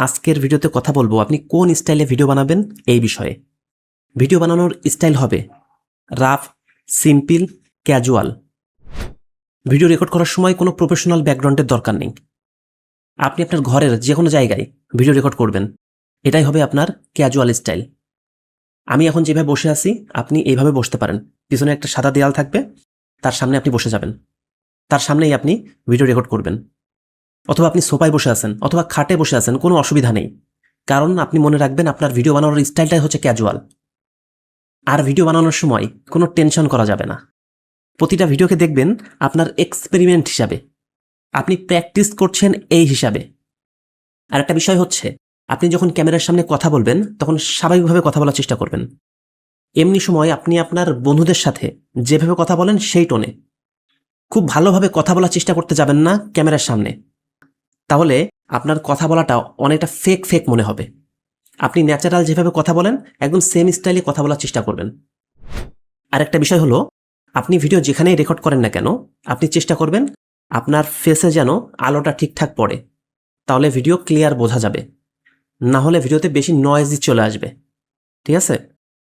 আজকের ভিডিওতে কথা বলবো আপনি কোন স্টাইলে ভিডিও বানাবেন এই বিষয়ে। ভিডিও বানানোর স্টাইল হবে rough, simple, casual. Video record করার সময় কোনো প্রফেশনাল ব্যাকগ্রাউন্ডের দরকার নেই। আপনি আপনার ঘরের যে কোনো জায়গায় ভিডিও রেকর্ড করবেন, এটাই হবে আপনার ক্যাজুয়াল স্টাইল। আমি এখন যেভাবে বসে আছি আপনি এইভাবে বসতে পারেন। পিছনে একটা সাদা দেয়াল থাকবে, তার সামনে আপনি বসে যাবেন, তার সামনেই আপনি ভিডিও রেকর্ড করবেন। অথবা আপনি সোফায় বসে আছেন অথবা খাটে বসে আছেন, কোনো অসুবিধা নেই, কারণ আপনি মনে রাখবেন আপনার ভিডিও বানানোর স্টাইলটাই হচ্ছে ক্যাজুয়াল। আর ভিডিও বানানোর সময় কোনো টেনশন করা যাবে না। প্রতিটা ভিডিওকে দেখবেন আপনার এক্সপেরিমেন্ট হিসাবে, আপনি প্র্যাকটিস করছেন এই হিসাবে। আর একটা বিষয় হচ্ছে, আপনি যখন ক্যামেরার সামনে কথা বলবেন তখন স্বাভাবিকভাবে কথা বলার চেষ্টা করবেন। এমনি সময় আপনি আপনার বন্ধুদের সাথে যেভাবে কথা বলেন সেই টোনে, খুব ভালোভাবে কথা বলার চেষ্টা করতে যাবেন না ক্যামেরার সামনে, তাহলে আপনার কথা বলাটা অনেকটা ফেক ফেক মনে হবে। আপনি ন্যাচারাল যেভাবে কথা বলেন একদম সেম স্টাইলে কথা বলার চেষ্টা করবেন। আরেকটা বিষয় হলো, আপনি ভিডিও যেখানেই রেকর্ড করেন না কেন, আপনি চেষ্টা করবেন আপনার ফেসে যেন আলোটা ঠিকঠাক পড়ে, তাহলে ভিডিও ক্লিয়ার বোঝা যাবে। না হলে ভিডিওতে বেশি নয়েজই চলে আসবে। ঠিক আছে?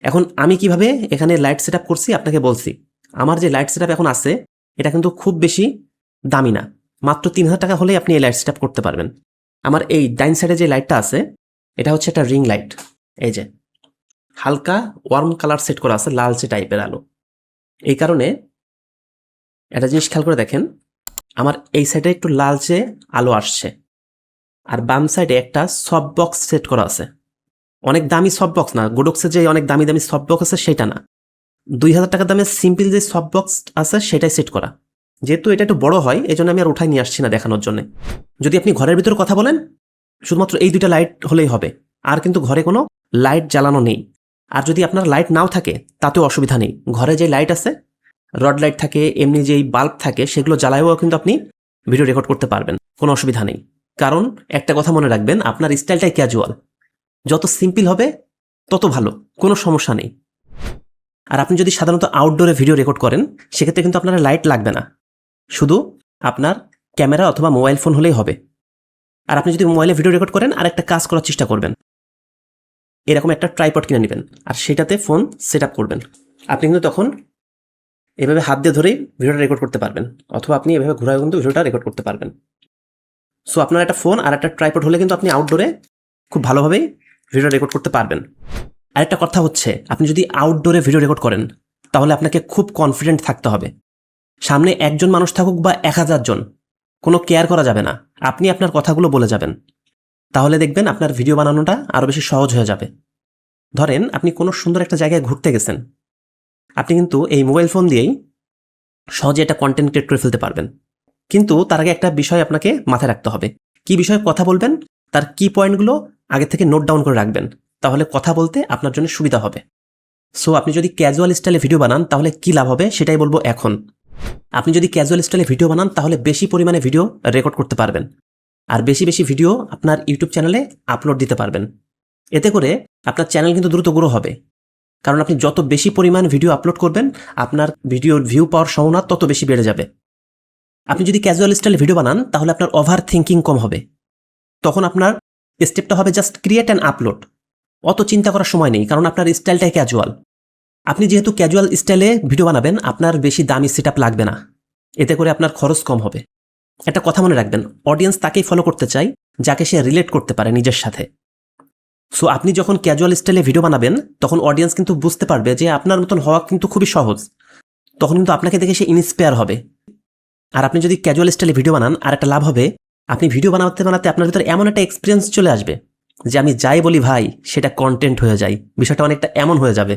এখন আমি কিভাবে এখানে লাইট সেট আপ করছি আপনাকে বলছি। আমার যে লাইট সেট আপ এখন আছে এটা কিন্তু খুব বেশি দামি না, মাত্র 3000 টাকা হলেই আপনি এই লাইট সেট আপ করতে পারবেন। আমার এই ডাইন সাইডে যে লাইটটা আছে এটা হচ্ছে একটা রিং লাইট। এই যে হালকা ওয়ার্ম কালার সেট করা আছে, লালচে টাইপের আলো। এই কারণে একটা জিনিস খেয়াল করে দেখেন, আমার এই সাইডে একটু লালচে আলো আসছে, আর বাম সাইডে একটা সফট বক্স সেট করা আছে। অনেক দামি সফট বক্স না, গোডক্সের যে অনেক দামি দামি সফট বক্স আছে সেটা না, 2000 টাকা দামের সিম্পল যে সফট বক্স আছে সেটাই সেট করা। যেহেতু এটা একটু বড় হয় এই জন্য আমি আর উঠাই নিয়ে আসছি না দেখানোর জন্য। যদি আপনি ঘরের ভিতরে কথা বলেন শুধুমাত্র এই দুইটা লাইট হলেই হবে, আর কিন্তু ঘরে কোনো লাইট জ্বালানো নেই। আর যদি আপনার লাইট নাও থাকে তাতেও অসুবিধা নেই, ঘরে যে লাইট আছে, রড লাইট থাকে, এমনি যেই বাল্ব থাকে, সেগুলো জ্বালায়ও কিন্তু আপনি ভিডিও রেকর্ড করতে পারবেন, কোনো অসুবিধা নেই। কারণ একটা কথা মনে রাখবেন, আপনার স্টাইলটাই ক্যাজুয়াল। যত সিম্পল হবে তত ভালো, কোনো সমস্যা নেই। আর আপনি যদি সাধারণত আউটডোরে ভিডিও রেকর্ড করেন সেক্ষেত্রে কিন্তু আপনার লাইট লাগবে না, শুধু আপনার ক্যামেরা অথবা মোবাইল ফোন হলেই হবে। আর আপনি যদি মোবাইলে ভিডিও রেকর্ড করেন আর একটা কাজ করার চেষ্টা করবেন, এরকম একটা ট্রাইপড কিনে নেবেন আর সেটাতে ফোন সেট আপ করবেন। আপনি কিন্তু তখন এভাবে হাত দিয়ে ধরেই ভিডিওটা রেকর্ড করতে পারবেন, অথবা আপনি এভাবে ঘুরায় কিন্তু ভিডিওটা রেকর্ড করতে পারবেন। সো আপনার একটা ফোন আর একটা ট্রাইপড হলে কিন্তু আপনি আউটডোরে খুব ভালোভাবেই ভিডিও রেকর্ড করতে পারবেন। আরেকটা কথা হচ্ছে, আপনি যদি আউটডোরে ভিডিও রেকর্ড করেন তাহলে আপনাকে খুব কনফিডেন্ট থাকতে হবে। সামনে একজন মানুষ থাকুক বা 1000 জন, কোনো কেয়ার করা যাবে না, আপনি আপনার কথাগুলো বলে যাবেন। তাহলে দেখবেন আপনার ভিডিও বানানোটা আরও বেশি সহজ হয়ে যাবে। ধরেন আপনি কোনো সুন্দর একটা জায়গায় ঘুরতে গেছেন, আপনি কিন্তু এই মোবাইল ফোন দিয়েই সহজে একটা কন্টেন্ট ক্রিয়েট করে ফেলতে পারবেন। কিন্তু তার আগে একটা বিষয় আপনাকে মাথায় রাখতে হবে, কি বিষয়ে কথা বলবেন তার কি পয়েন্টগুলো আগে থেকে নোট ডাউন করে রাখবেন, তাহলে কথা বলতে আপনার জন্য সুবিধা হবে। সো আপনি যদি ক্যাজুয়াল স্টাইলে ভিডিও বানান তাহলে কি লাভ হবে সেটাই বলবো এখন। আপনি যদি ক্যাজুয়াল স্টাইলে ভিডিও বানান তাহলে বেশি পরিমাণে ভিডিও রেকর্ড করতে পারবেন, আর বেশি বেশি ভিডিও আপনার ইউটিউব চ্যানেলে আপলোড দিতে পারবেন। এতে করে আপনার চ্যানেল কিন্তু দ্রুত গ্রো হবে, কারণ আপনি যত বেশি পরিমাণ ভিডিও আপলোড করবেন আপনার ভিডিওর ভিউ পাওয়ার সম্ভাবনা তত বেশি বেড়ে যাবে। আপনি যদি ক্যাজুয়াল স্টাইলে ভিডিও বানান তাহলে আপনার ওভার থিঙ্কিং কম হবে, তখন আপনার স্টেপটা হবে জাস্ট ক্রিয়েট অ্যান্ড আপলোড। অত চিন্তা করার সময় নেই, কারণ আপনার স্টাইলটাই ক্যাজুয়াল। আপনি যেহেতু ক্যাজুয়াল স্টাইলে ভিডিও বানাবেন আপনার বেশি দামি সেট আপ লাগবে না, এতে করে আপনার খরচ কম হবে। একটা কথা মনে রাখবেন, অডিয়েন্স তাকেই ফলো করতে চায় যাকে সে রিলেট করতে পারে নিজের সাথে। সো আপনি যখন ক্যাজুয়াল স্টাইলে ভিডিও বানাবেন তখন অডিয়েন্স কিন্তু বুঝতে পারবে যে আপনার মতন হওয়া কিন্তু খুবই সহজ, তখন কিন্তু আপনাকে দেখে সে ইন্সপায়ার হবে। আর আপনি যদি ক্যাজুয়াল স্টাইলে ভিডিও বানান আর একটা লাভ হবে, আপনি ভিডিও বানাতে বানাতে আপনার ভিতরে এমন একটা এক্সপিরিয়েন্স চলে আসবে যে আমি যাই বলি ভাই সেটা কন্টেন্ট হয়ে যায়, বিষয়টা অনেকটা এমন হয়ে যাবে।